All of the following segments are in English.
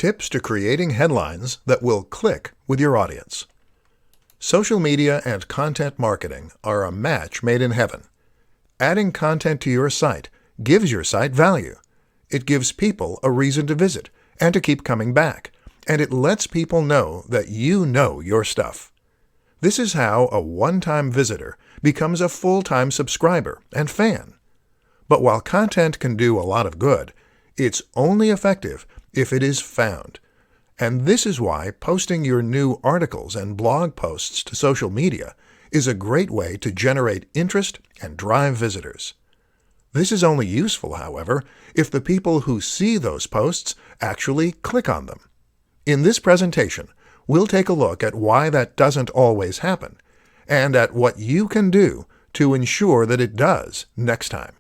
Tips to creating headlines that will click with your audience. Social media and content marketing are a match made in heaven. Adding content to your site gives your site value. It gives people a reason to visit and to keep coming back, and it lets people know that you know your stuff. This is how a one-time visitor becomes a full-time subscriber and fan. But while content can do a lot of good, it's only effective if it is found. And this is why posting your new articles and blog posts to social media is a great way to generate interest and drive visitors. This is only useful, however, if the people who see those posts actually click on them. In this presentation, we'll take a look at why that doesn't always happen, and at what you can do to ensure that it does next time.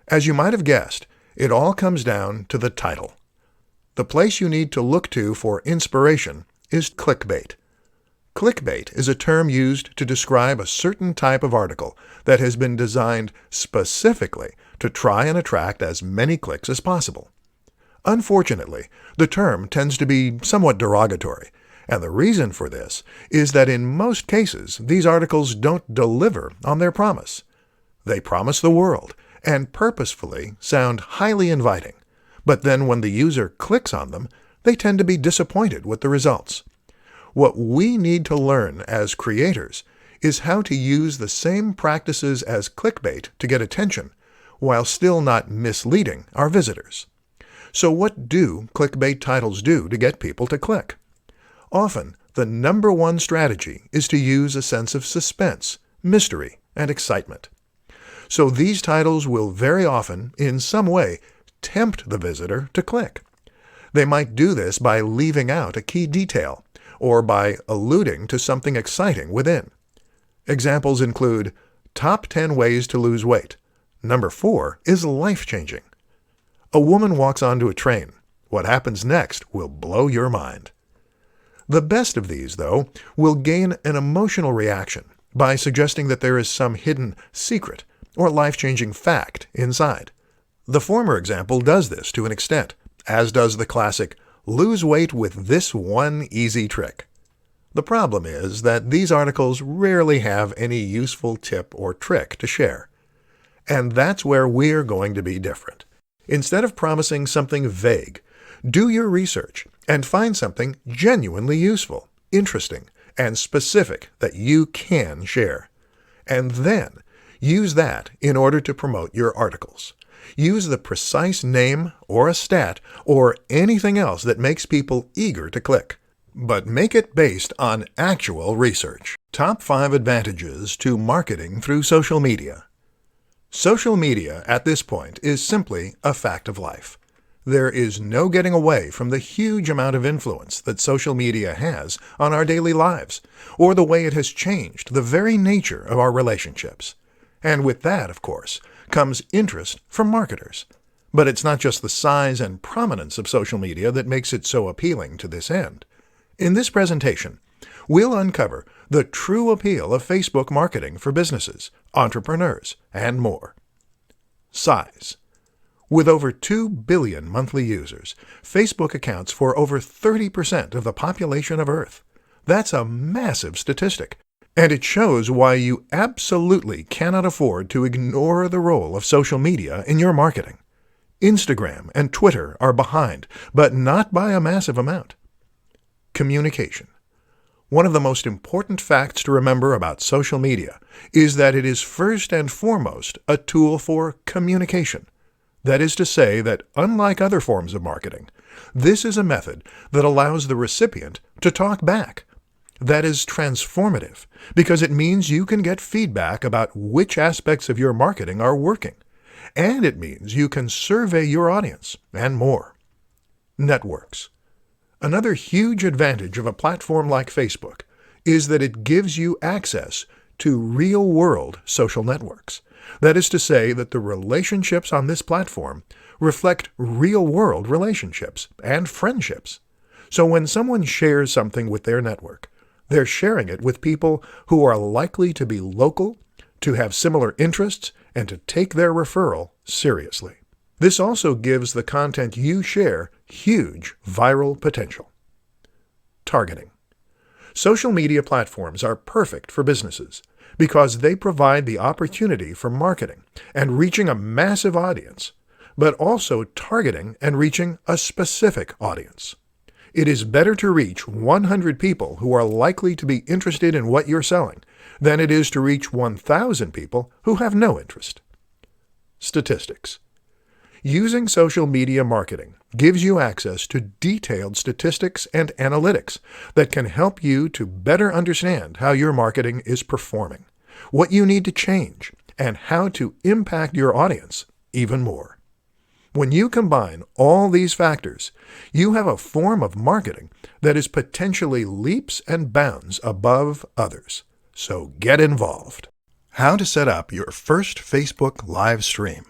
As you might have guessed, it all comes down to the title. The place you need to look to for inspiration is clickbait. Clickbait is a term used to describe a certain type of article that has been designed specifically to try and attract as many clicks as possible. Unfortunately, the term tends to be somewhat derogatory, and the reason for this is that in most cases these articles don't deliver on their promise. They promise the world and purposefully sound highly inviting, but then when the user clicks on them, they tend to be disappointed with the results. What we need to learn as creators is how to use the same practices as clickbait to get attention, while still not misleading our visitors. So what do clickbait titles do to get people to click? Often, the number one strategy is to use a sense of suspense, mystery, and excitement. So these titles will very often, in some way, tempt the visitor to click. They might do this by leaving out a key detail, or by alluding to something exciting within. Examples include, Top 10 Ways to Lose Weight. Number 4 is life-changing. A woman walks onto a train. What happens next will blow your mind. The best of these, though, will gain an emotional reaction by suggesting that there is some hidden secret or life-changing fact inside. The former example does this to an extent, as does the classic, lose weight with this one easy trick. The problem is that these articles rarely have any useful tip or trick to share. And that's where we're going to be different. Instead of promising something vague, do your research and find something genuinely useful, interesting, and specific that you can share. And then use that in order to promote your articles. Use the precise name or a stat or anything else that makes people eager to click. But make it based on actual research. Top 5 advantages to marketing through social media. Social media at this point is simply a fact of life. There is no getting away from the huge amount of influence that social media has on our daily lives, or the way it has changed the very nature of our relationships. And with that, of course, comes interest from marketers. But it's not just the size and prominence of social media that makes it so appealing to this end. In this presentation, we'll uncover the true appeal of Facebook marketing for businesses, entrepreneurs, and more. Size. With over 2 billion monthly users, Facebook accounts for over 30% of the population of Earth. That's a massive statistic. And it shows why you absolutely cannot afford to ignore the role of social media in your marketing. Instagram and Twitter are behind, but not by a massive amount. Communication. One of the most important facts to remember about social media is that it is first and foremost a tool for communication. That is to say that, unlike other forms of marketing, this is a method that allows the recipient to talk back. That is transformative, because it means you can get feedback about which aspects of your marketing are working, and it means you can survey your audience, and more. Networks. Another huge advantage of a platform like Facebook is that it gives you access to real-world social networks. That is to say that the relationships on this platform reflect real-world relationships and friendships. So when someone shares something with their network, they're sharing it with people who are likely to be local, to have similar interests, and to take their referral seriously. This also gives the content you share huge viral potential. Targeting. Social media platforms are perfect for businesses because they provide the opportunity for marketing and reaching a massive audience, but also targeting and reaching a specific audience. It is better to reach 100 people who are likely to be interested in what you're selling than it is to reach 1,000 people who have no interest. Statistics. Using social media marketing gives you access to detailed statistics and analytics that can help you to better understand how your marketing is performing, what you need to change, and how to impact your audience even more. When you combine all these factors, you have a form of marketing that is potentially leaps and bounds above others. So get involved. How to set up your first Facebook live stream.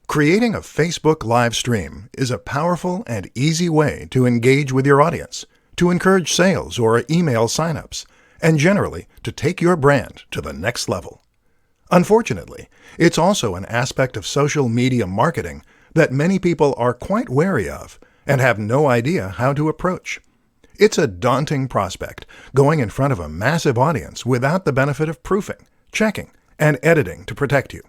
Creating a Facebook live stream is a powerful and easy way to engage with your audience, to encourage sales or email signups, and generally to take your brand to the next level. Unfortunately, it's also an aspect of social media marketing that many people are quite wary of and have no idea how to approach. It's a daunting prospect going in front of a massive audience without the benefit of proofing, checking, and editing to protect you.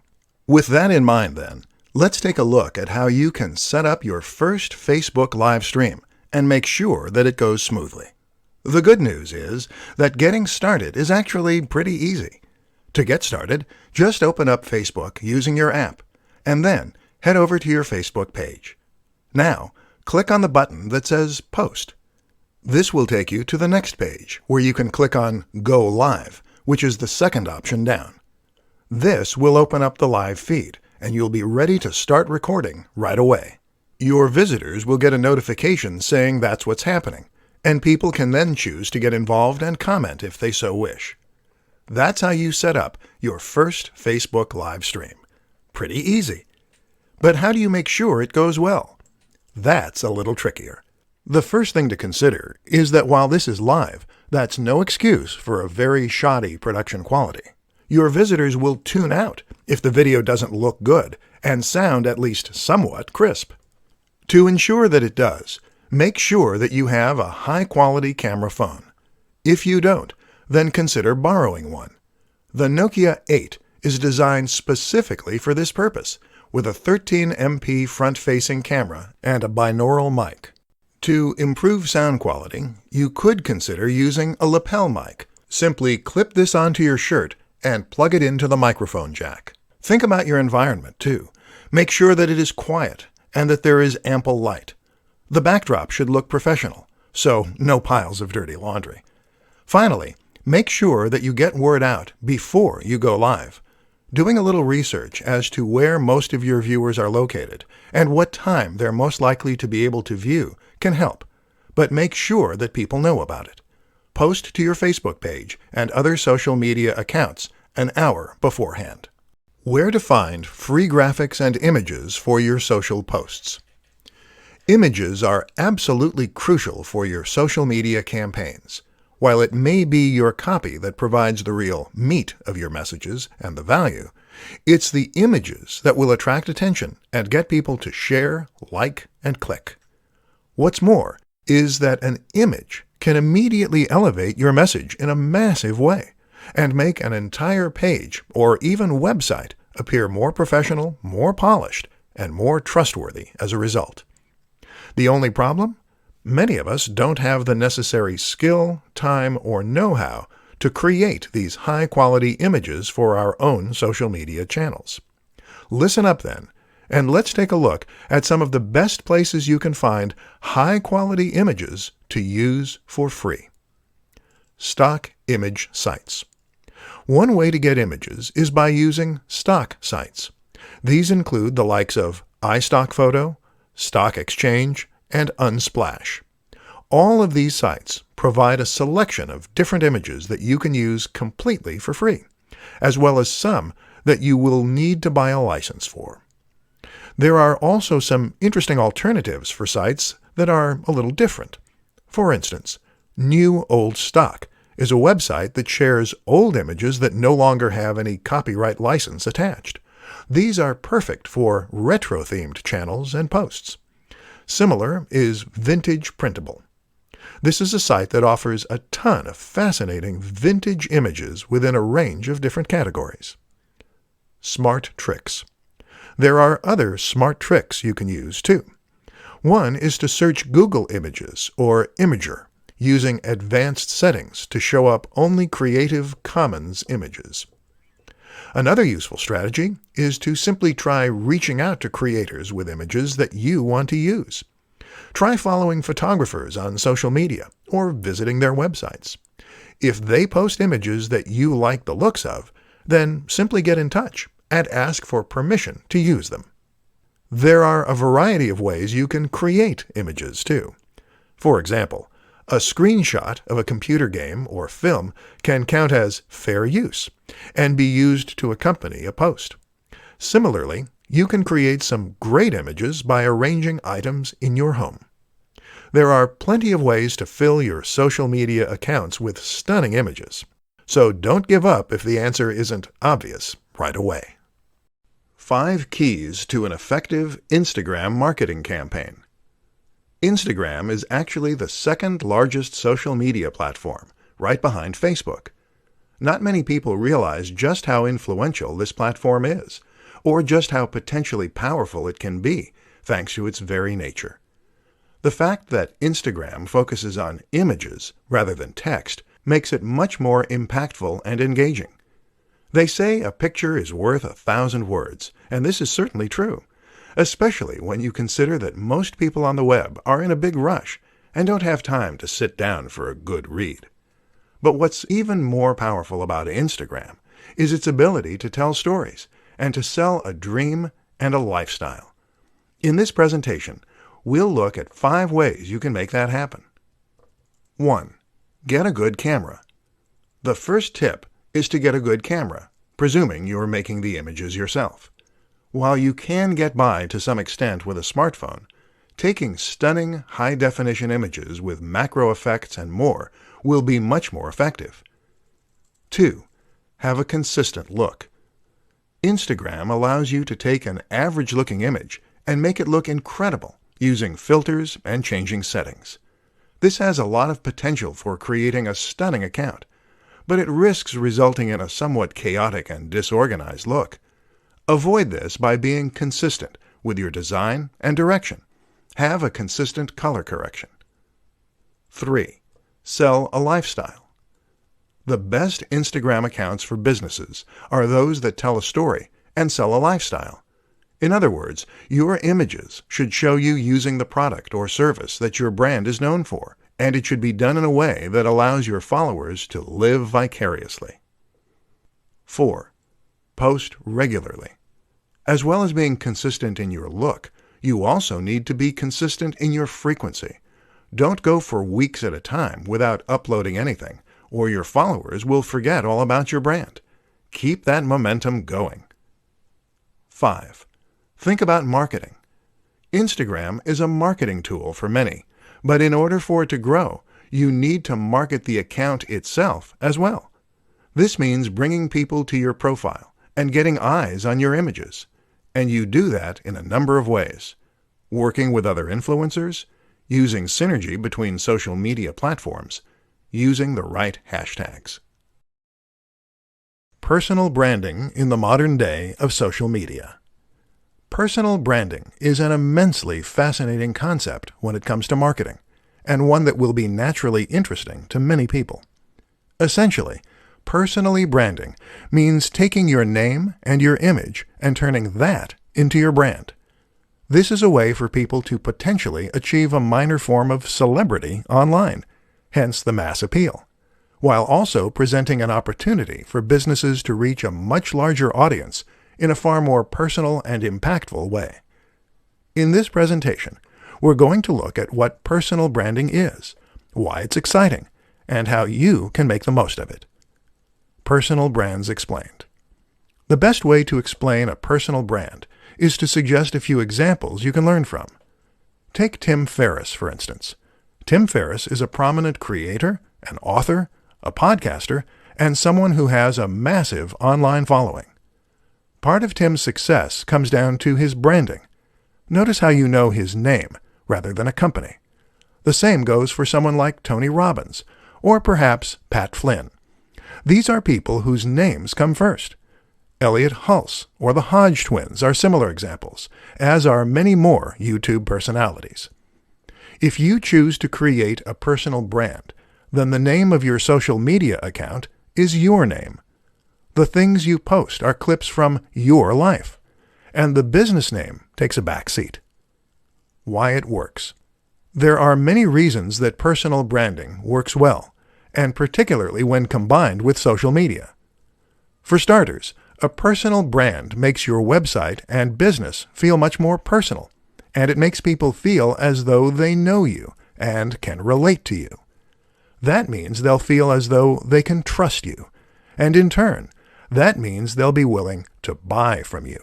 With that in mind, then, let's take a look at how you can set up your first Facebook live stream and make sure that it goes smoothly. The good news is that getting started is actually pretty easy. To get started, just open up Facebook using your app, and then head over to your Facebook page. Now, click on the button that says Post. This will take you to the next page, where you can click on Go Live, which is the second option down. This will open up the live feed, and you'll be ready to start recording right away. Your visitors will get a notification saying that's what's happening, and people can then choose to get involved and comment if they so wish. That's how you set up your first Facebook live stream. Pretty easy. But how do you make sure it goes well? That's a little trickier. The first thing to consider is that while this is live, that's no excuse for a very shoddy production quality. Your visitors will tune out if the video doesn't look good and sound at least somewhat crisp. To ensure that it does, make sure that you have a high-quality camera phone. If you don't, then consider borrowing one. The Nokia 8 is designed specifically for this purpose, with a 13MP front-facing camera and a binaural mic. To improve sound quality, you could consider using a lapel mic. Simply clip this onto your shirt and plug it into the microphone jack. Think about your environment, too. Make sure that it is quiet and that there is ample light. The backdrop should look professional, so no piles of dirty laundry. Finally, make sure that you get word out before you go live. Doing a little research as to where most of your viewers are located and what time they're most likely to be able to view can help, but make sure that people know about it. Post to your Facebook page and other social media accounts an hour beforehand. Where to find free graphics and images for your social posts. Images are absolutely crucial for your social media campaigns. While it may be your copy that provides the real meat of your messages and the value, it's the images that will attract attention and get people to share, like, and click. What's more is that an image can immediately elevate your message in a massive way and make an entire page or even website appear more professional, more polished, and more trustworthy as a result. The only problem? Many of us don't have the necessary skill, time, or know-how to create these high-quality images for our own social media channels. Listen up then, and let's take a look at some of the best places you can find high-quality images to use for free. Stock image sites. One way to get images is by using stock sites. These include the likes of iStockPhoto, Stock Exchange, and Unsplash. All of these sites provide a selection of different images that you can use completely for free, as well as some that you will need to buy a license for. There are also some interesting alternatives for sites that are a little different. For instance, New Old Stock is a website that shares old images that no longer have any copyright license attached, These are perfect for retro-themed channels and posts. Similar is Vintage Printable. This is a site that offers a ton of fascinating vintage images within a range of different categories. Smart Tricks. There are other smart tricks you can use too. One is to search Google Images or Imager using advanced settings to show up only Creative Commons images. Another useful strategy is to simply try reaching out to creators with images that you want to use. Try following photographers on social media or visiting their websites. If they post images that you like the looks of, then simply get in touch and ask for permission to use them. There are a variety of ways you can create images too. For example, a screenshot of a computer game or film can count as fair use and be used to accompany a post. Similarly, you can create some great images by arranging items in your home. There are plenty of ways to fill your social media accounts with stunning images, so don't give up if the answer isn't obvious right away. 5 keys to an effective Instagram marketing campaign. Instagram is actually the second largest social media platform, right behind Facebook. Not many people realize just how influential this platform is, or just how potentially powerful it can be, thanks to its very nature. The fact that Instagram focuses on images rather than text makes it much more impactful and engaging. They say a picture is worth 1,000 words, and this is certainly true, especially when you consider that most people on the web are in a big rush and don't have time to sit down for a good read. But what's even more powerful about Instagram is its ability to tell stories and to sell a dream and a lifestyle. In this presentation, we'll look at 5 ways you can make that happen. 1. Get a good camera. The first tip is to get a good camera, presuming you're making the images yourself. While you can get by to some extent with a smartphone, taking stunning high-definition images with macro effects and more will be much more effective. 2. Have a consistent look. Instagram allows you to take an average-looking image and make it look incredible using filters and changing settings. This has a lot of potential for creating a stunning account, but it risks resulting in a somewhat chaotic and disorganized look. Avoid this by being consistent with your design and direction. Have a consistent color correction. 3. Sell a lifestyle. The best Instagram accounts for businesses are those that tell a story and sell a lifestyle. In other words, your images should show you using the product or service that your brand is known for, and it should be done in a way that allows your followers to live vicariously. 4. Post regularly. As well as being consistent in your look, you also need to be consistent in your frequency. Don't go for weeks at a time without uploading anything, or your followers will forget all about your brand. Keep that momentum going. 5. Think about marketing. Instagram is a marketing tool for many, but in order for it to grow, you need to market the account itself as well. This means bringing people to your profile and getting eyes on your images. And you do that in a number of ways. Working with other influencers, using synergy between social media platforms, using the right hashtags. Personal branding in the modern day of social media. Personal branding is an immensely fascinating concept when it comes to marketing, and one that will be naturally interesting to many people. Essentially, personally branding means taking your name and your image and turning that into your brand. This is a way for people to potentially achieve a minor form of celebrity online, hence the mass appeal, while also presenting an opportunity for businesses to reach a much larger audience in a far more personal and impactful way. In this presentation, we're going to look at what personal branding is, why it's exciting, and how you can make the most of it. Personal brands explained. The best way to explain a personal brand is to suggest a few examples you can learn from. Take Tim Ferriss, for instance. Tim Ferriss is a prominent creator, an author, a podcaster, and someone who has a massive online following. Part of Tim's success comes down to his branding. Notice how you know his name rather than a company. The same goes for someone like Tony Robbins, or perhaps Pat Flynn. These are people whose names come first. Elliot Hulse or the Hodge twins are similar examples, as are many more YouTube personalities. If you choose to create a personal brand, then the name of your social media account is your name. The things you post are clips from your life, and the business name takes a back seat. Why it works. There are many reasons that personal branding works well, and particularly when combined with social media. For starters, a personal brand makes your website and business feel much more personal, and it makes people feel as though they know you and can relate to you. That means they'll feel as though they can trust you, and in turn, that means they'll be willing to buy from you.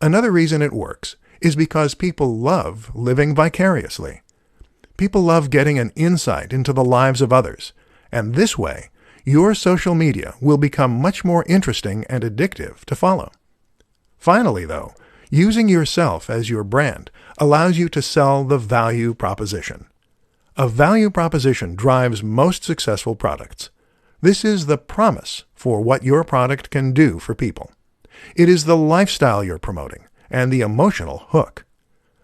Another reason it works is because people love living vicariously. People love getting an insight into the lives of others, and this way, your social media will become much more interesting and addictive to follow. Finally, though, using yourself as your brand allows you to sell the value proposition. A value proposition drives most successful products. This is the promise for what your product can do for people. It is the lifestyle you're promoting and the emotional hook.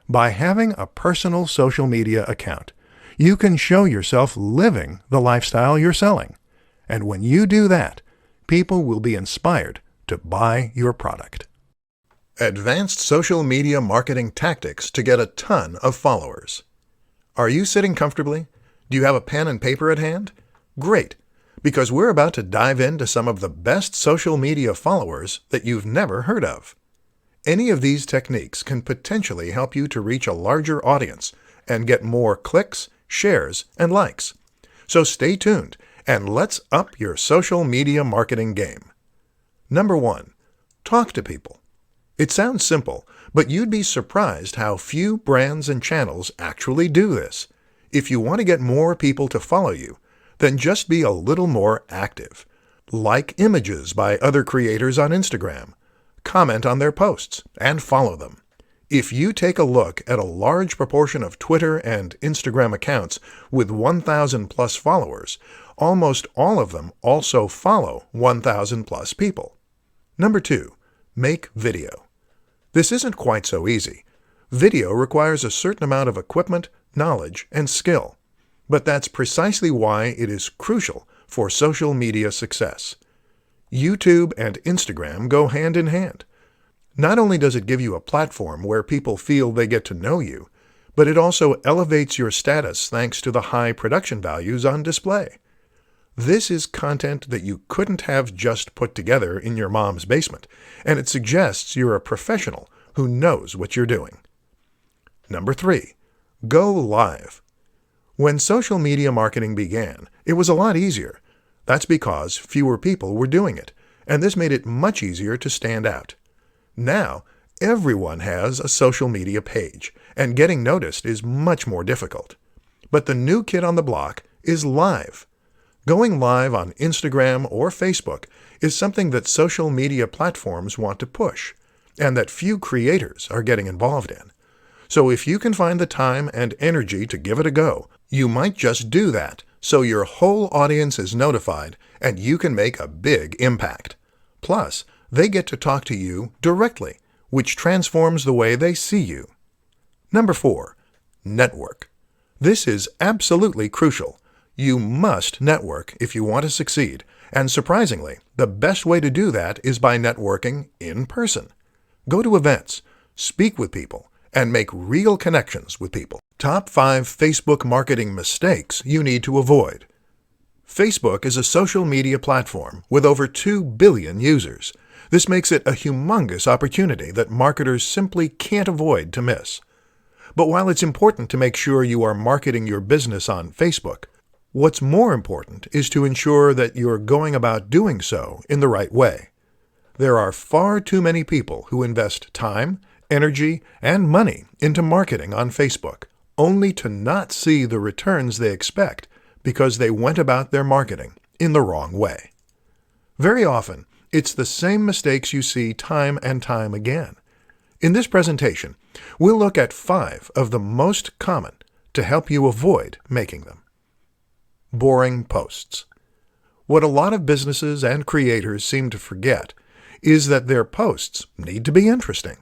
By having a personal social media account, you can show yourself living the lifestyle you're selling. And when you do that, people will be inspired to buy your product. Advanced social media marketing tactics to get a ton of followers. Are you sitting comfortably? Do you have a pen and paper at hand? Great, because we're about to dive into some of the best social media followers that you've never heard of. Any of these techniques can potentially help you to reach a larger audience and get more clicks, shares, and likes. So stay tuned and let's up your social media marketing game. Number 1, talk to people. It sounds simple, but you'd be surprised how few brands and channels actually do this. If you want to get more people to follow you, then just be a little more active. Like images by other creators on Instagram, comment on their posts, and follow them. If you take a look at a large proportion of Twitter and Instagram accounts with 1,000 plus followers, almost all of them also follow 1,000 plus people. Number 2, make video. This isn't quite so easy. Video requires a certain amount of equipment, knowledge, and skill. But that's precisely why it is crucial for social media success. YouTube and Instagram go hand in hand. Not only does it give you a platform where people feel they get to know you, but it also elevates your status thanks to the high production values on display. This is content that you couldn't have just put together in your mom's basement, and it suggests you're a professional who knows what you're doing. Number 3, go live. When social media marketing began, it was a lot easier. That's because fewer people were doing it, and this made it much easier to stand out. Now, everyone has a social media page, and getting noticed is much more difficult. But the new kid on the block is live. Going live on Instagram or Facebook is something that social media platforms want to push, and that few creators are getting involved in. So if you can find the time and energy to give it a go, you might just do that so your whole audience is notified and you can make a big impact. Plus, they get to talk to you directly, which transforms the way they see you. Number 4, network. This is absolutely crucial. You must network if you want to succeed, and surprisingly, the best way to do that is by networking in person. Go to events, speak with people, and make real connections with people. Top 5 Facebook marketing mistakes you need to avoid. Facebook is a social media platform with over 2 billion users. This makes it a humongous opportunity that marketers simply can't avoid to miss. But while it's important to make sure you are marketing your business on Facebook, what's more important is to ensure that you're going about doing so in the right way. There are far too many people who invest time, energy, and money into marketing on Facebook, only to not see the returns they expect because they went about their marketing in the wrong way. Very often, It's the same mistakes you see time and time again. In this presentation, we'll look at 5 of the most common to help you avoid making them. Boring posts. What a lot of businesses and creators seem to forget is that their posts need to be interesting.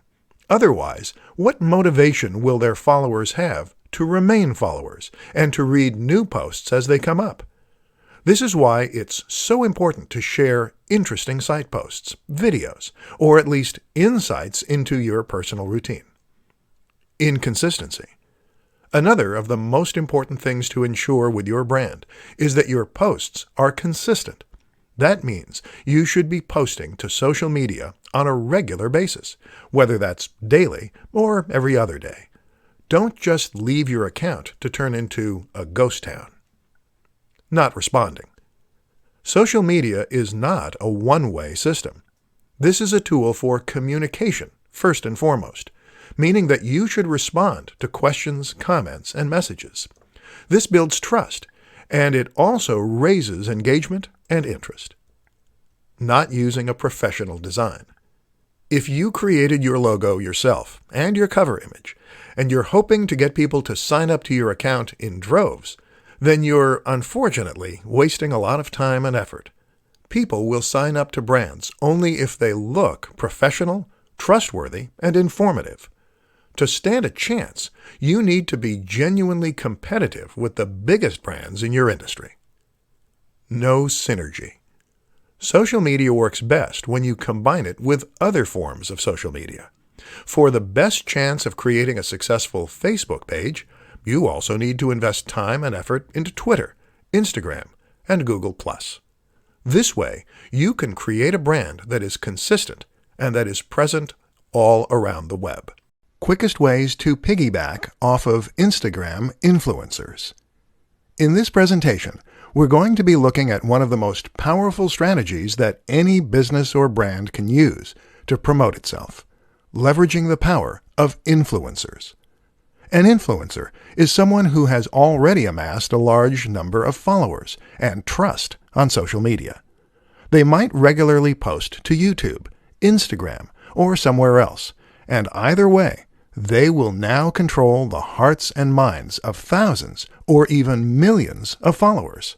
Otherwise, what motivation will their followers have to remain followers and to read new posts as they come up? This is why it's so important to share interesting site posts, videos, or at least insights into your personal routine. Inconsistency. Another of the most important things to ensure with your brand is that your posts are consistent. That means you should be posting to social media on a regular basis, whether that's daily or every other day. Don't just leave your account to turn into a ghost town. Not responding. Social media is not a one-way system. This is a tool for communication, first and foremost, meaning that you should respond to questions, comments, and messages. This builds trust, and it also raises engagement and interest. Not using a professional design. If you created your logo yourself and your cover image, and you're hoping to get people to sign up to your account in droves, then you're unfortunately wasting a lot of time and effort. People will sign up to brands only if they look professional, trustworthy, and informative. To stand a chance, you need to be genuinely competitive with the biggest brands in your industry. No synergy. Social media works best when you combine it with other forms of social media. For the best chance of creating a successful Facebook page, you also need to invest time and effort into Twitter, Instagram, and Google+. This way, you can create a brand that is consistent and that is present all around the web. Quickest ways to piggyback off of Instagram influencers. In this presentation, we're going to be looking at one of the most powerful strategies that any business or brand can use to promote itself, leveraging the power of influencers. An influencer is someone who has already amassed a large number of followers and trust on social media. They might regularly post to YouTube, Instagram, or somewhere else, and either way, they will now control the hearts and minds of thousands or even millions of followers.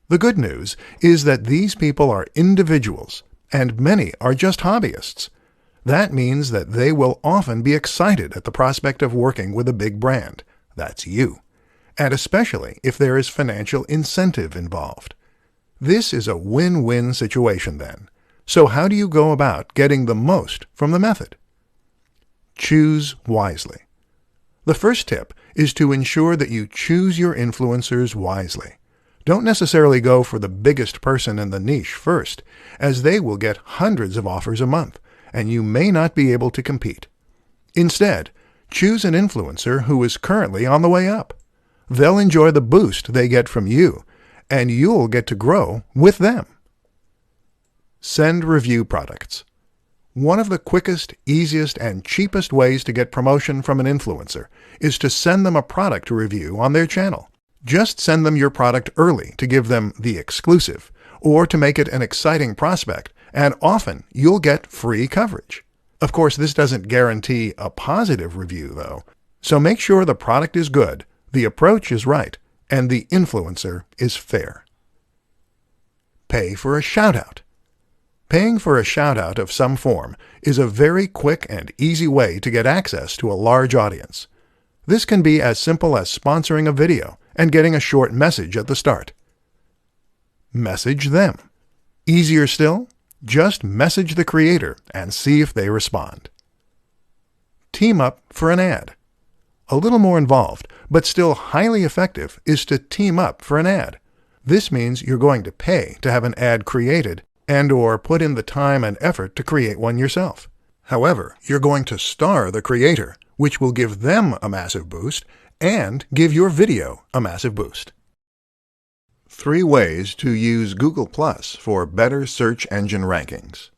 The good news is that these people are individuals, and many are just hobbyists. That means that they will often be excited at the prospect of working with a big brand. That's you. And especially if there is financial incentive involved. This is a win-win situation then. So how do you go about getting the most from the method? Choose wisely. The first tip is to ensure that you choose your influencers wisely. Don't necessarily go for the biggest person in the niche first, as they will get hundreds of offers a month, and you may not be able to compete. Instead, choose an influencer who is currently on the way up. They'll enjoy the boost they get from you, and you'll get to grow with them. Send review products. One of the quickest, easiest, and cheapest ways to get promotion from an influencer is to send them a product to review on their channel. Just send them your product early to give them the exclusive, or to make it an exciting prospect, and often you'll get free coverage. Of course, this doesn't guarantee a positive review, though, so make sure the product is good, the approach is right, and the influencer is fair. Pay for a shout-out. Paying for a shout-out of some form is a very quick and easy way to get access to a large audience. This can be as simple as sponsoring a video and getting a short message at the start. Message them. Easier still? Just message the creator and see if they respond. Team up for an ad. A little more involved, but still highly effective, is to team up for an ad. This means you're going to pay to have an ad created and/or put in the time and effort to create one yourself. However, you're going to star the creator, which will give them a massive boost and give your video a massive boost. 3 ways to use Google Plus for better search engine rankings.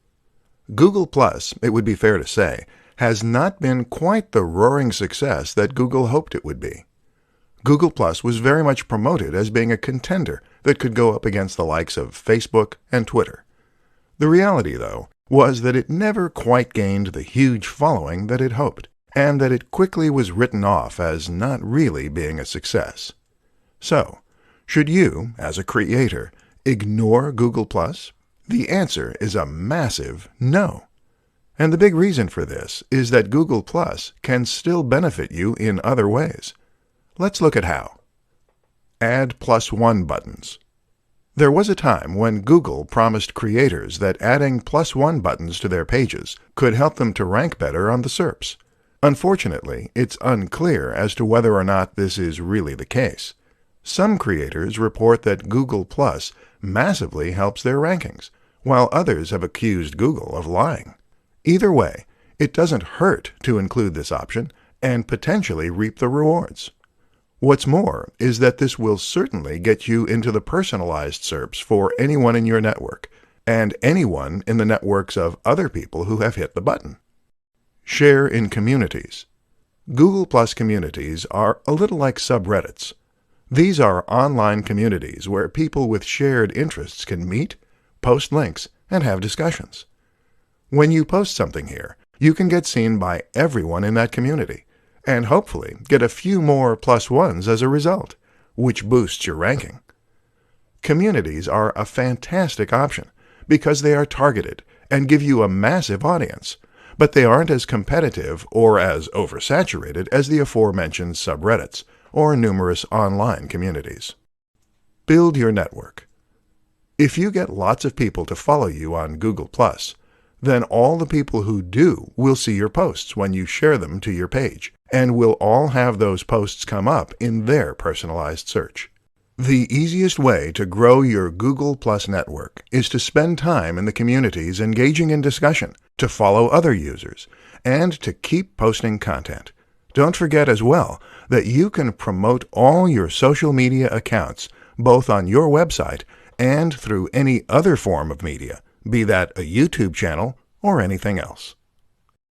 Google Plus, it would be fair to say, has not been quite the roaring success that Google hoped it would be. Google Plus was very much promoted as being a contender that could go up against the likes of Facebook and Twitter. The reality, though, was that it never quite gained the huge following that it hoped, and that it quickly was written off as not really being a success. So, should you, as a creator, ignore Google+? The answer is a massive no. And the big reason for this is that Google+ can still benefit you in other ways. Let's look at how. Add +1 buttons. There was a time when Google promised creators that adding +1 buttons to their pages could help them to rank better on the SERPs. Unfortunately, it's unclear as to whether or not this is really the case. Some creators report that Google+ massively helps their rankings, while others have accused Google of lying. Either way, it doesn't hurt to include this option and potentially reap the rewards. What's more is that this will certainly get you into the personalized SERPs for anyone in your network, and anyone in the networks of other people who have hit the button. Share in communities. Google+ communities are a little like subreddits. These are online communities where people with shared interests can meet, post links, and have discussions. When you post something here, you can get seen by everyone in that community, and hopefully get a few more +1s as a result, which boosts your ranking. Communities are a fantastic option because they are targeted and give you a massive audience, but they aren't as competitive or as oversaturated as the aforementioned subreddits or numerous online communities. Build your network. If you get lots of people to follow you on Google+, then all the people who do will see your posts when you share them to your page, and will all have those posts come up in their personalized search. The easiest way to grow your Google+ network is to spend time in the communities engaging in discussion, to follow other users, and to keep posting content. Don't forget as well that you can promote all your social media accounts, both on your website and through any other form of media, be that a YouTube channel or anything else.